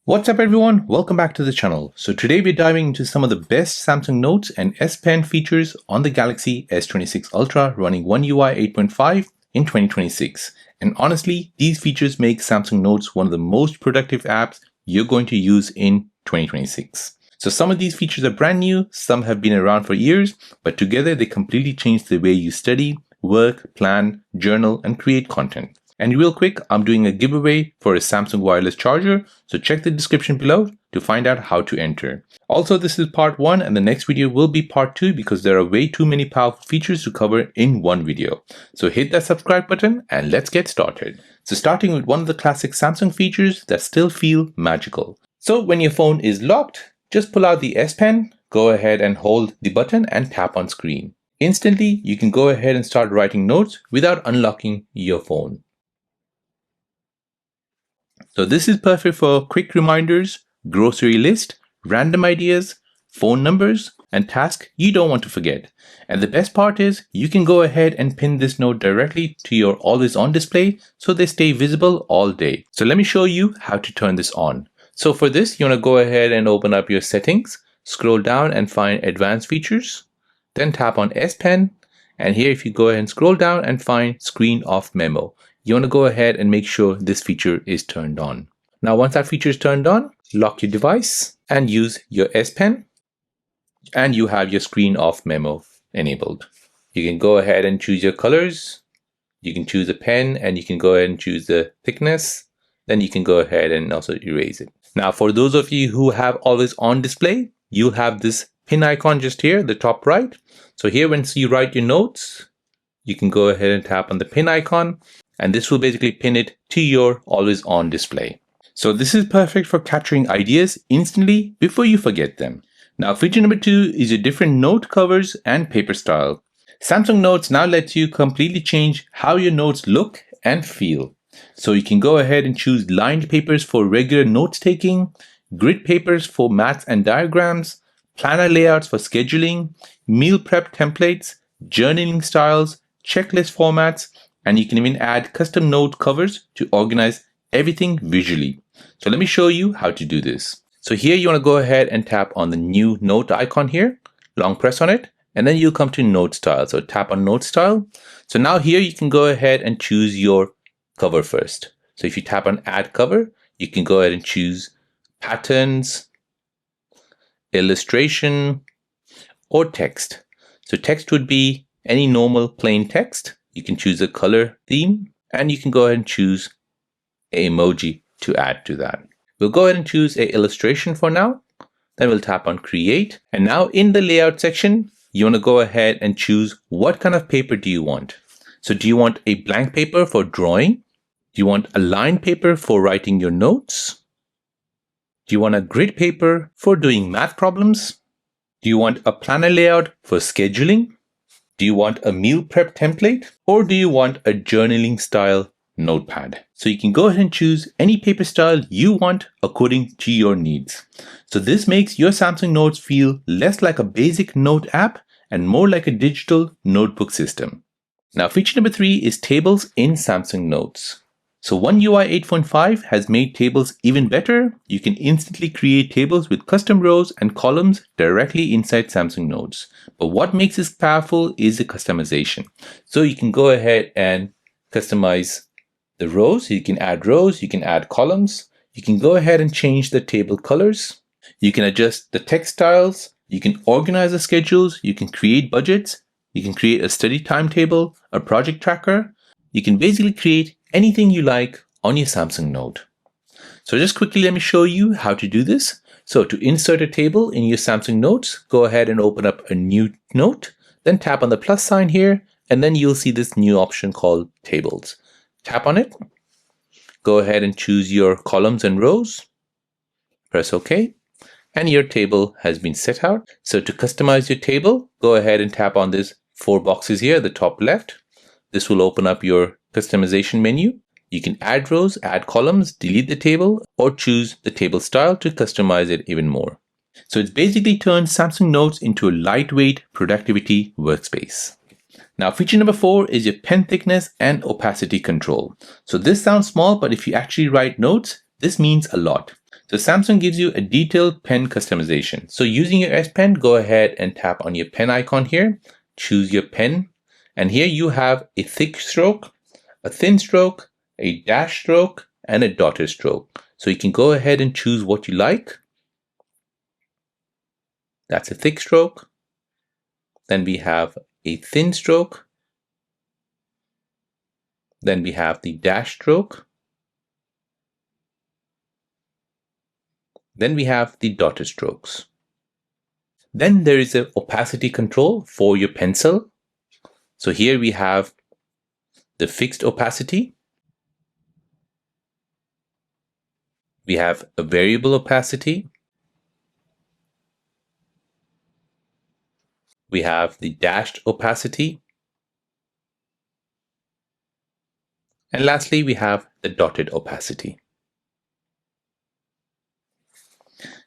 What's up everyone, welcome back to the channel. So today we're diving into some of the best Samsung Notes and SPen features on the Galaxy S26 Ultra running One UI 8.5 in 2026. And honestly, these features make Samsung Notes one of the most productive apps you're going to use in 2026. So some of these features are brand new, some have been around for years, but together they completely change the way you study, work, plan, journal, and create content. And real quick, I'm doing a giveaway for a Samsung wireless charger, so check the description below to find out how to enter. Also, this is part 1 and the next video will be part 2 because there are way too many powerful features to cover in one video. So hit that subscribe button and let's get started. So starting with one of the classic Samsung features that still feel magical. So when your phone is locked, just pull out the SPen, go ahead and hold the button and tap on screen. Instantly, you can go ahead and start writing notes without unlocking your phone. So this is perfect for quick reminders, grocery list, random ideas, phone numbers, and tasks you don't want to forget. And the best part is you can go ahead and pin this note directly to your always on display so they stay visible all day. So let me show you how to turn this on. So for this, you want to go ahead and open up your settings, scroll down and find advanced features, then tap on SPen. And here, if you go ahead and scroll down and find Screen Off Memo, you want to go ahead and make sure this feature is turned on. Now, once that feature is turned on, lock your device and use your SPen, and you have your Screen Off Memo enabled. You can go ahead and choose your colors. You can choose a pen and you can go ahead and choose the thickness. Then you can go ahead and also erase it. Now, for those of you who have always on display, you'll have this pin icon just here, the top right. So here, once you write your notes, you can go ahead and tap on the pin icon, and this will basically pin it to your always on display. So this is perfect for capturing ideas instantly before you forget them. Now, feature number 2 is your different note covers and paper style. Samsung Notes now lets you completely change how your notes look and feel. So you can go ahead and choose lined papers for regular notes taking, grid papers for maths and diagrams, planner layouts for scheduling, meal prep templates, journaling styles, checklist formats, and you can even add custom note covers to organize everything visually. So let me show you how to do this. So here you want to go ahead and tap on the new note icon here, long press on it, and then you'll come to note style. So tap on note style. So now here you can go ahead and choose your cover first. So if you tap on add cover, you can go ahead and choose patterns, illustration, or text. So text would be any normal plain text. You can choose a color theme and you can go ahead and choose an emoji to add to that. We'll go ahead and choose an illustration for now. Then we'll tap on create. And now in the layout section, you want to go ahead and choose what kind of paper do you want. So do you want a blank paper for drawing? Do you want a lined paper for writing your notes? Do you want a grid paper for doing math problems? Do you want a planner layout for scheduling? Do you want a meal prep template? Or do you want a journaling style notepad? So you can go ahead and choose any paper style you want according to your needs. So this makes your Samsung Notes feel less like a basic note app and more like a digital notebook system. Now, feature number 3 is tables in Samsung Notes. So One UI 8.5 has made tables even better. You can instantly create tables with custom rows and columns directly inside Samsung Notes. But what makes this powerful is the customization. So you can go ahead and customize the rows. You can add rows, you can add columns. You can go ahead and change the table colors. You can adjust the text styles. You can organize the schedules. You can create budgets. You can create a study timetable, a project tracker. You can basically create anything you like on your Samsung Note. So just quickly, let me show you how to do this. So to insert a table in your Samsung Notes, go ahead and open up a new note, then tap on the plus sign here, and then you'll see this new option called tables. Tap on it, go ahead and choose your columns and rows, press OK, and your table has been set out. So to customize your table, go ahead and tap on these 4 boxes here, the top left. This will open up your customization menu. You can add rows, add columns, delete the table, or choose the table style to customize it even more. So it's basically turned Samsung Notes into a lightweight productivity workspace. Now, feature number 4 is your pen thickness and opacity control. So this sounds small, but if you actually write notes, this means a lot. So Samsung gives you a detailed pen customization. So using your S Pen, go ahead and tap on your pen icon here, choose your pen, and here you have a thick stroke, a thin stroke, a dash stroke, and a dotted stroke. So you can go ahead and choose what you like. That's a thick stroke. Then we have a thin stroke. Then we have the dash stroke. Then we have the dotted strokes. Then there is an opacity control for your pencil. So here we have the fixed opacity. We have a variable opacity. We have the dashed opacity. And lastly, we have the dotted opacity.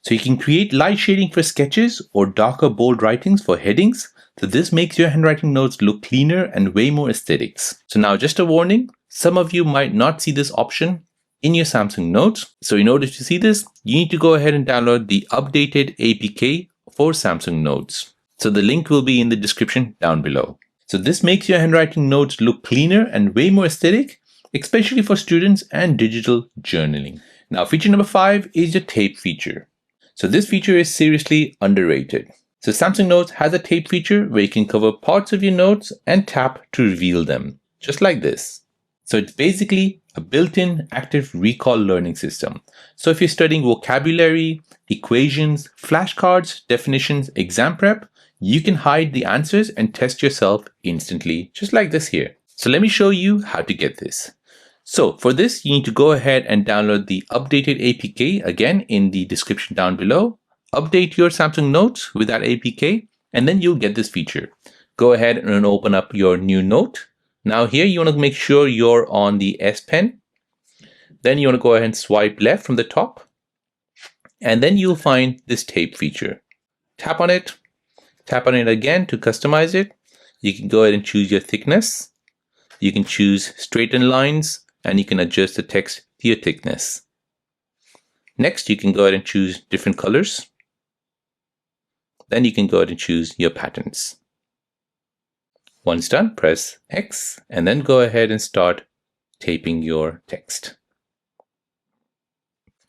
So you can create light shading for sketches or darker bold writings for headings. So this makes your handwriting notes look cleaner and way more aesthetics. So now just a warning, some of you might not see this option in your Samsung Notes. So in order to see this, you need to go ahead and download the updated APK for Samsung Notes. So the link will be in the description down below. So this makes your handwriting notes look cleaner and way more aesthetic, especially for students and digital journaling. Now feature number 5 is your tape feature. So this feature is seriously underrated. So Samsung Notes has a tape feature where you can cover parts of your notes and tap to reveal them, just like this. So it's basically a built-in active recall learning system. So if you're studying vocabulary, equations, flashcards, definitions, exam prep, you can hide the answers and test yourself instantly, just like this here. So let me show you how to get this. So for this, you need to go ahead and download the updated APK, again in the description down below. Update your Samsung Notes with that APK, and then you'll get this feature. Go ahead and open up your new note. Now here you want to make sure you're on the S Pen. Then you want to go ahead and swipe left from the top. And then you'll find this tape feature. Tap on it again to customize it. You can go ahead and choose your thickness. You can choose straighten lines, and you can adjust the text to your thickness. Next, you can go ahead and choose different colors. Then you can go ahead and choose your patterns. Once done, press X and then go ahead and start taping your text.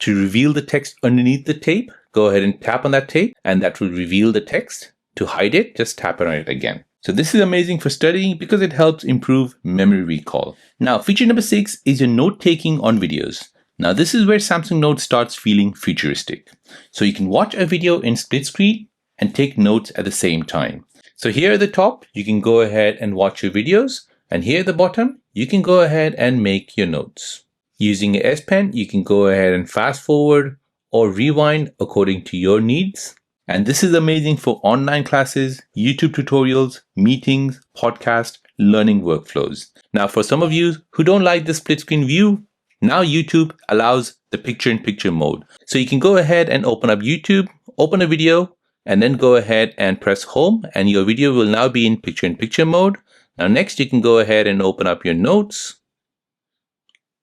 To reveal the text underneath the tape, go ahead and tap on that tape and that will reveal the text. To hide it, just tap on it again. So this is amazing for studying because it helps improve memory recall. Now, feature number 6 is your note taking on videos. Now, this is where Samsung Notes starts feeling futuristic. So you can watch a video in split screen and take notes at the same time. So here at the top, you can go ahead and watch your videos. And here at the bottom, you can go ahead and make your notes. Using your S Pen, you can go ahead and fast forward or rewind according to your needs. And this is amazing for online classes, YouTube tutorials, meetings, podcasts, learning workflows. Now, for some of you who don't like the split screen view, now YouTube allows the picture-in-picture mode. So you can go ahead and open up YouTube, open a video, and then go ahead and press home, and your video will now be in picture-in-picture mode. Now next, you can go ahead and open up your notes.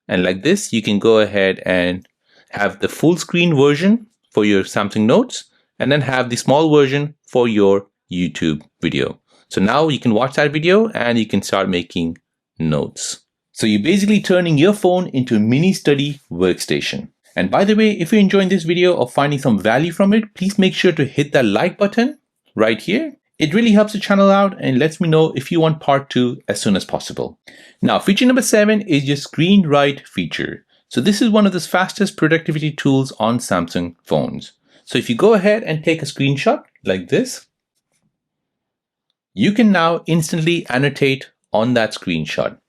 And like this, you can go ahead and have the full screen version for your Samsung Notes, and then have the small version for your YouTube video. So now you can watch that video and you can start making notes. So you're basically turning your phone into a mini study workstation. And by the way, if you're enjoying this video or finding some value from it, please make sure to hit that like button right here. It really helps the channel out and lets me know if you want part 2 as soon as possible. Now, feature number 7 is your screen write feature. So this is one of the fastest productivity tools on Samsung phones. So if you go ahead and take a screenshot like this, you can now instantly annotate on that screenshot.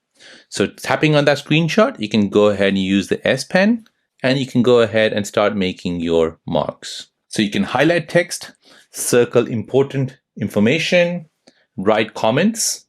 So tapping on that screenshot, you can go ahead and use the S Pen and you can go ahead and start making your marks. So you can highlight text, circle important information, write comments,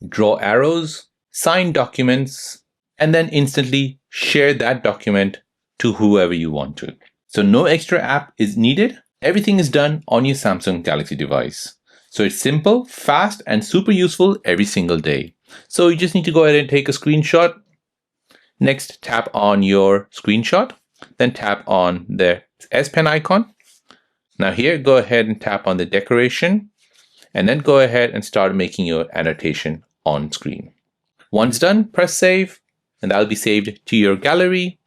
draw arrows, sign documents, and then instantly share that document to whoever you want to. So no extra app is needed. Everything is done on your Samsung Galaxy device. So it's simple, fast, and super useful every single day. So you just need to go ahead and take a screenshot. Next, tap on your screenshot, then tap on the S Pen icon. Now here, go ahead and tap on the decoration, and then go ahead and start making your annotation on screen. Once done, press save, and that'll be saved to your gallery.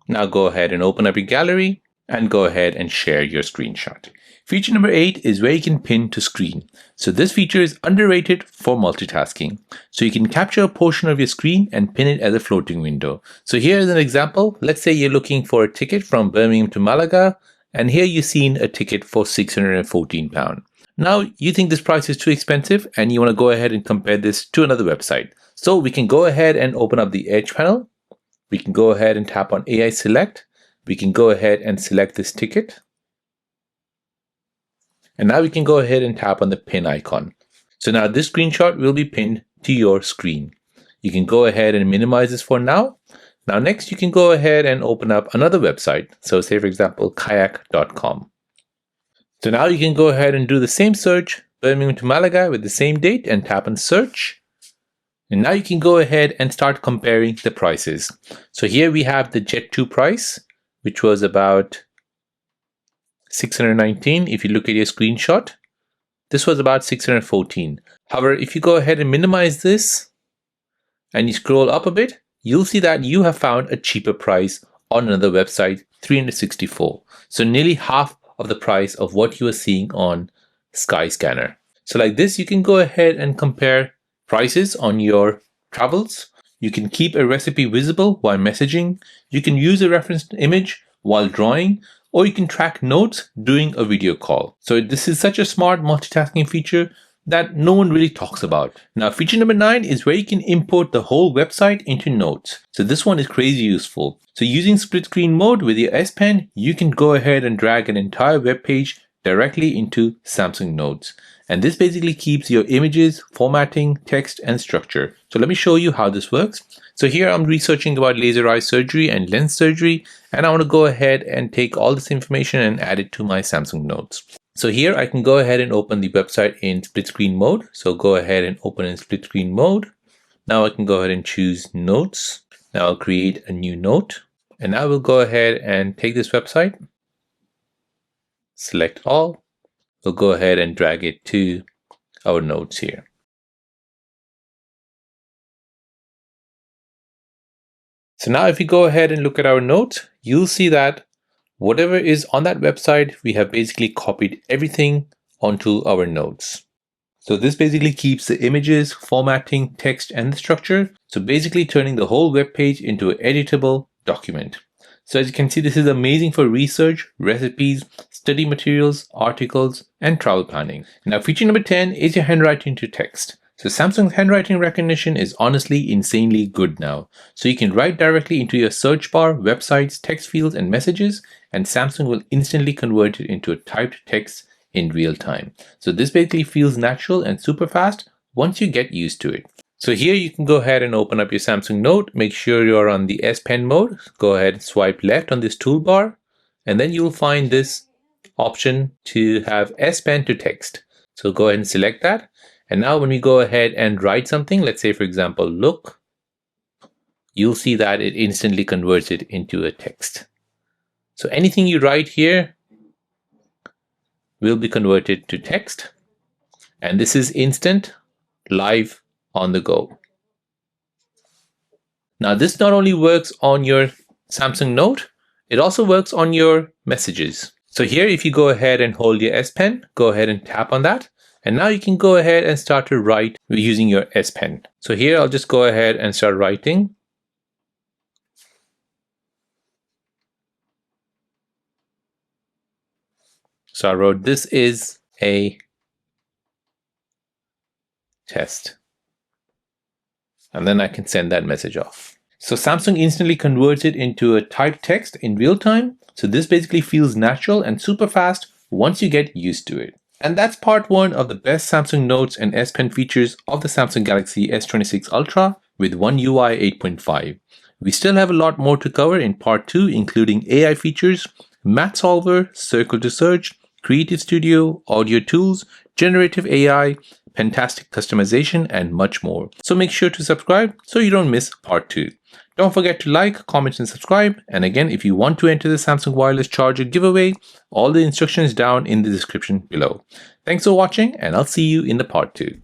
Now go ahead and open up your gallery and go ahead and share your screenshot. Feature number 8 is where you can pin to screen. So this feature is underrated for multitasking. So you can capture a portion of your screen and pin it as a floating window. So here is an example. Let's say you're looking for a ticket from Birmingham to Malaga, and here you've seen a ticket for £614. Now you think this price is too expensive and you want to go ahead and compare this to another website. So we can go ahead and open up the Edge panel. We can go ahead and tap on AI Select. We can go ahead and select this ticket. And now we can go ahead and tap on the pin icon. So now this screenshot will be pinned to your screen. You can go ahead and minimize this for now. Now next you can go ahead and open up another website. So say for example, kayak.com. So now you can go ahead and do the same search, Birmingham to Malaga with the same date, and tap on search. And now you can go ahead and start comparing the prices. So here we have the Jet 2 price, which was about $619. If you look at your screenshot, this was about $614. However, if you go ahead and minimize this and you scroll up a bit, you'll see that you have found a cheaper price on another website, $364. So nearly half of the price of what you are seeing on Skyscanner. So like this, you can go ahead and compare prices on your travels. You can keep a recipe visible while messaging. You can use a referenced image while drawing, or you can track notes during a video call. So this is such a smart multitasking feature that no one really talks about. Now, feature number 9 is where you can import the whole website into Notes. So this one is crazy useful. So using split screen mode with your S Pen, you can go ahead and drag an entire web page directly into Samsung Notes. And this basically keeps your images, formatting, text, and structure. So let me show you how this works. So here I'm researching about laser eye surgery and lens surgery, and I want to go ahead and take all this information and add it to my Samsung Notes. So here I can go ahead and open the website in split screen mode. So go ahead and open in split screen mode. Now I can go ahead and choose Notes. Now I'll create a new note, and I will go ahead and take this website, select all. We'll go ahead and drag it to our notes here. So now if you go ahead and look at our notes, you'll see that whatever is on that website, we have basically copied everything onto our notes. So this basically keeps the images, formatting, text, and the structure. So basically turning the whole web page into an editable document. So as you can see, this is amazing for research, recipes, study materials, articles, and travel planning. Now, feature number 10 is your handwriting to text. So Samsung's handwriting recognition is honestly insanely good now. So you can write directly into your search bar, websites, text fields, and messages, and Samsung will instantly convert it into a typed text in real time. So this basically feels natural and super fast once you get used to it. So here you can go ahead and open up your Samsung Note. Make sure you're on the S Pen mode. Go ahead and swipe left on this toolbar, and then you'll find this option to have S Pen to text. So go ahead and select that. And now when we go ahead and write something, let's say for example, look, you'll see that it instantly converts it into a text. So anything you write here will be converted to text. And this is instant, live, on the go. Now this not only works on your Samsung Note, it also works on your messages. So here, if you go ahead and hold your S Pen, go ahead and tap on that. And now you can go ahead and start to write using your S Pen. So here I'll just go ahead and start writing. So I wrote, this is a test. And then I can send that message off. So Samsung instantly converts it into a typed text in real time. So this basically feels natural and super fast once you get used to it. And that's part 1 of the best Samsung Notes and S Pen features of the Samsung Galaxy S26 Ultra with One UI 8.5. We still have a lot more to cover in part 2, including AI features, Math Solver, Circle to Search, Creative Studio, audio tools, Generative AI, fantastic customization, and much more. So make sure to subscribe so you don't miss part 2. Don't forget to like, comment, and subscribe. And again, if you want to enter the Samsung wireless charger giveaway, all the instructions down in the description below. Thanks for watching, and I'll see you in the part 2.